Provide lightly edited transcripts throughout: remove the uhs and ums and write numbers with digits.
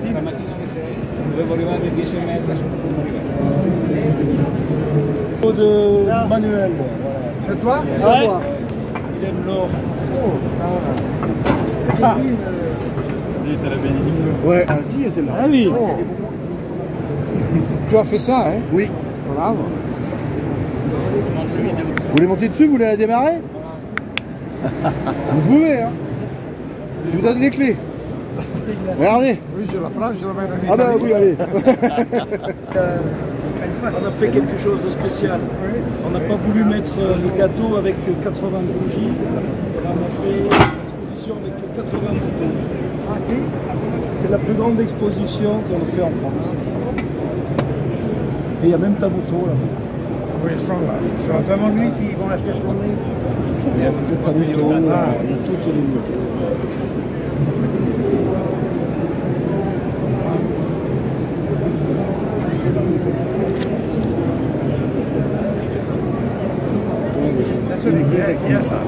Stamattina alle 6, dovevo arrivare alle 10:30, sono arrivato. De Manuel, voilà. C'est toi? C'est moi. Il aime l'or. Ah. T'as la bénédiction. Ouais. Ah si, c'est là. Ah oui. Tu as fait ça, hein? Oui. Bravo. Vous voulez monter dessus? Vous voulez la démarrer? Vous pouvez, hein. Je vous donne les clés. Regardez. Oui, je la prends, je la mets dans les Ah bah oui, allez. On a fait quelque chose de spécial. On n'a pas voulu mettre le gâteau avec 80 bougies. On a fait une exposition avec 80 motos. C'est la plus grande exposition qu'on a fait en France. Et il y a même ta moto là-bas. Oui, ils sont là. Sur la demande s'ils vont l'acheter sur le Il y a ta moto, il y a toutes les motos. Qui a ça?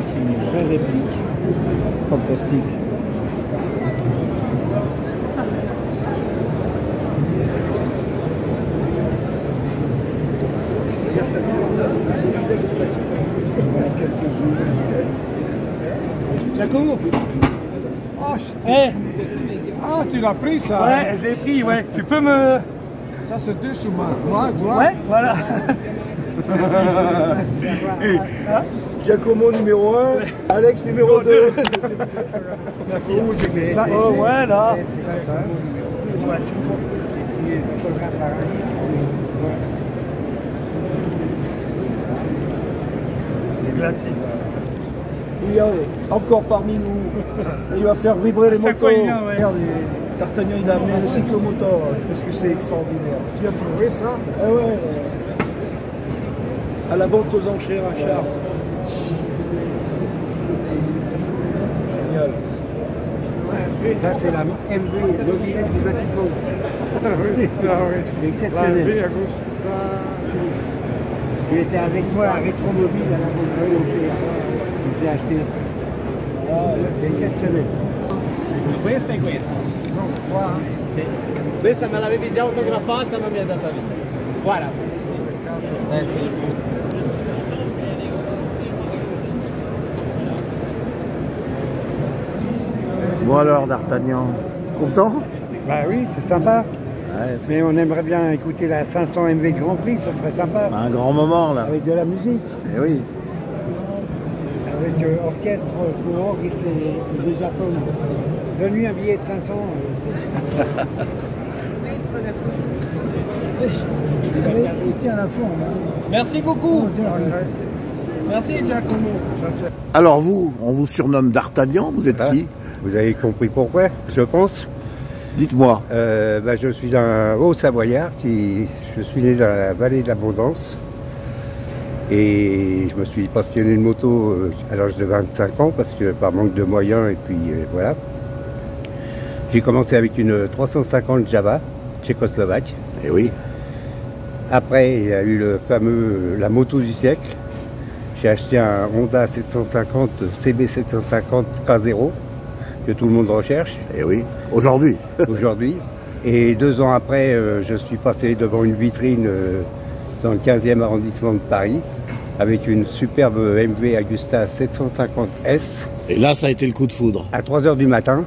C'est une vraie réplique. Fantastique. Jacob. Ah, tu l'as pris ça? Ouais, j'ai pris, ouais. Tu peux me... Ça, c'est deux sous-marins. Moi, toi? Ouais, voilà. Giacomo numéro 1, Alex numéro 2. Ça, Oh, ouais, là. Il y a encore parmi nous. Et il va faire vibrer les chaque motos. fois, il vient, ouais. Regarde, D'Artagnan, il a amené le cyclomoteur, parce que c'est extraordinaire. tu as trouvé ça? Ah ouais. À la vente aux enchères à Chartres. Génial. Ça, c'est la MV, l'objet du Vatican. C'est La exceptionnel. vie, Augusta. Tu étais avec moi à Rétromobile à la Montreuil. Je t'ai acheté. C'est exceptionnel. Questa e questa. No, qua. Questa me l'avevi già autografata, ma mi è andata via. Guarda. Sì. Bon alors, D'Artagnan, content? Bah oui, c'est sympa. Ouais, Mais on aimerait bien écouter la 500 MV Grand Prix, ça serait sympa. c'est un grand moment là. Avec de la musique, Eh oui. avec orchestre, orgue et des Japon. Donne-lui un billet de 500. Il tient la forme. Merci beaucoup. Merci Giacomo. Alors vous, on vous surnomme D'Artagnan, vous êtes qui? Vous avez compris pourquoi, je pense. Dites-moi. Je suis un Haut-Savoyard, je suis né dans la vallée de l'Abondance. Et je me suis passionné de moto à l'âge de 25 ans, parce que par manque de moyens, et puis voilà. J'ai commencé avec une 350 Java, tchécoslovaque. Eh oui. Après, il y a eu la moto du siècle. J'ai acheté un Honda 750 CB750 K0 que tout le monde recherche Eh oui. Aujourd'hui. aujourd'hui. Et 2 ans après, je suis passé devant une vitrine dans le 15e arrondissement de Paris avec une superbe MV Agusta 750S. Et là, ça a été le coup de foudre. À 3 h du matin.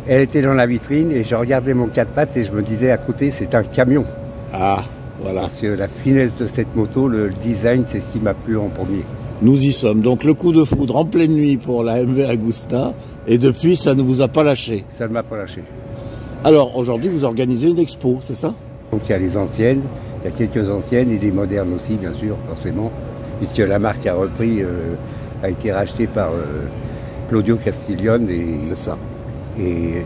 Elle était dans la vitrine et je regardais mon 4x4 et je me disais à côté, c'est un camion. Ah, voilà. Parce que la finesse de cette moto, le design, c'est ce qui m'a plu en premier. Nous y sommes. Donc le coup de foudre en pleine nuit pour la MV Agusta. Et depuis, ça ne vous a pas lâché. Ça ne m'a pas lâché. Alors aujourd'hui, vous organisez une expo, c'est ça? Donc il y a les anciennes, il y a quelques anciennes et des modernes aussi, bien sûr, forcément. Puisque la marque a repris, a été rachetée par Claudio Castiglione C'est ça. et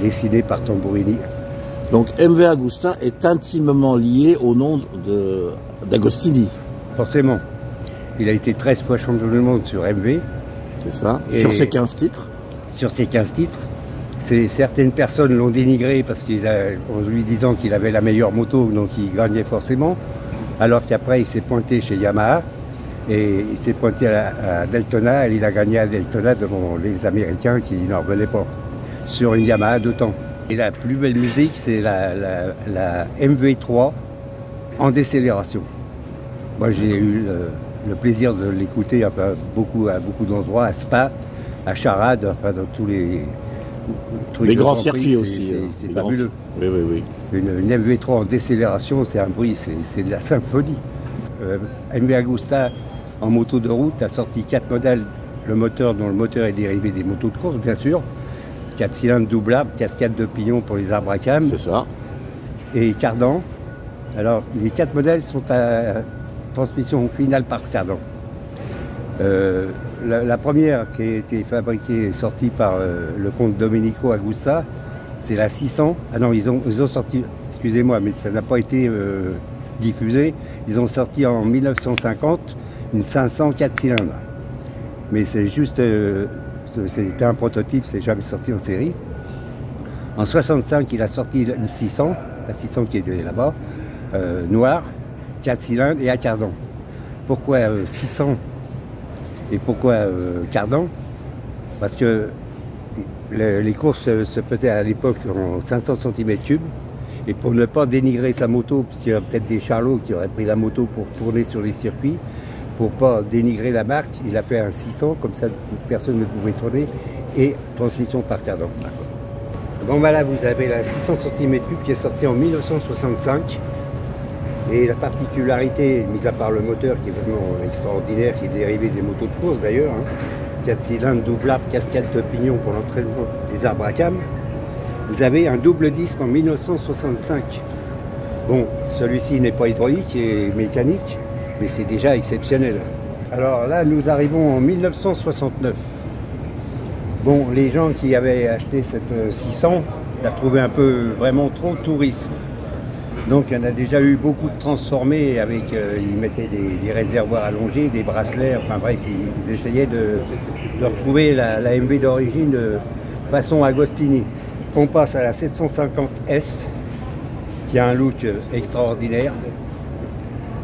dessinée par Tamburini. Donc MV Agusta est intimement lié au nom d'Agostini. Forcément. Il a été 13 fois champion du monde sur MV. C'est ça. Et sur ses 15 titres. Sur ses 15 titres. Certaines personnes l'ont dénigré parce en lui disant qu'il avait la meilleure moto, donc il gagnait forcément. Alors qu'après, il s'est pointé chez Yamaha et il s'est pointé à Daytona et il a gagné à Daytona devant les Américains qui n'en revenaient pas. Sur une Yamaha 2 temps. Et la plus belle musique, c'est la MV3 en décélération. Moi, j'ai eu le plaisir de l'écouter à beaucoup d'endroits, à Spa, à Charade, enfin dans tous les grands circuits aussi. C'est fabuleux. Oui. Une MV3 en décélération, c'est un bruit, c'est de la symphonie. MV Agusta en moto de route a sorti 4 modèles, dont le moteur est dérivé des motos de course, bien sûr. 4 cylindres double arbre, cascade de pignon pour les arbres à cam. C'est ça. Et cardan. Alors, les 4 modèles sont à transmission finale par cardan. La première qui a été fabriquée et sortie par le comte Domenico Agusta, c'est la 600. Ah non, ils ont sorti, excusez-moi, mais ça n'a pas été diffusé. Ils ont sorti en 1950 une 500 4 cylindres. Mais c'est juste, c'était un prototype, c'est jamais sorti en série. En 65, il a sorti une 600, la 600 qui était là-bas, noire, 4 cylindres et à cardan. Pourquoi 600 et pourquoi cardan? Parce que les courses se faisaient à l'époque en 500 cm3, et pour ne pas dénigrer sa moto, parce qu'il y a peut-être des charlots qui auraient pris la moto pour tourner sur les circuits, pour ne pas dénigrer la marque, il a fait un 600, comme ça personne ne pouvait tourner, et transmission par cardan. Bon ben là vous avez la 600 cm3 qui est sortie en 1965, et la particularité, mis à part le moteur qui est vraiment extraordinaire, qui est dérivé des motos de course d'ailleurs, 4 cylindres, double arbre, cascade de pignon pour l'entraînement des arbres à cam, vous avez un double disque en 1965. Bon, celui-ci n'est pas hydraulique et mécanique, mais c'est déjà exceptionnel. Alors là, nous arrivons en 1969. Bon, les gens qui avaient acheté cette 600 la trouvaient un peu vraiment trop touriste. Donc il y en a déjà eu beaucoup de transformés avec, ils mettaient des réservoirs allongés, des bracelets, enfin bref, ils essayaient de retrouver la MV d'origine de façon Agostini. On passe à la 750S, qui a un look extraordinaire.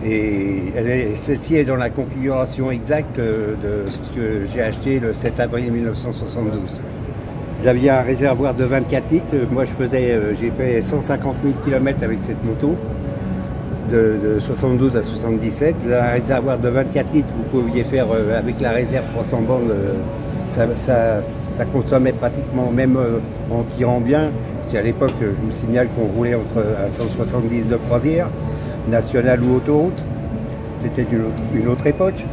Et celle-ci est dans la configuration exacte de ce que j'ai acheté le 7 avril 1972. Vous aviez un réservoir de 24 litres. Moi, j'ai fait 150 000 km avec cette moto, de 72 à 77. Un réservoir de 24 litres, vous pouviez faire avec la réserve 300 bornes, ça consommait pratiquement, même en tirant bien. Parce qu'à l'époque, je vous signale qu'on roulait à 170 de croisière, nationale ou autoroute. C'était une autre époque.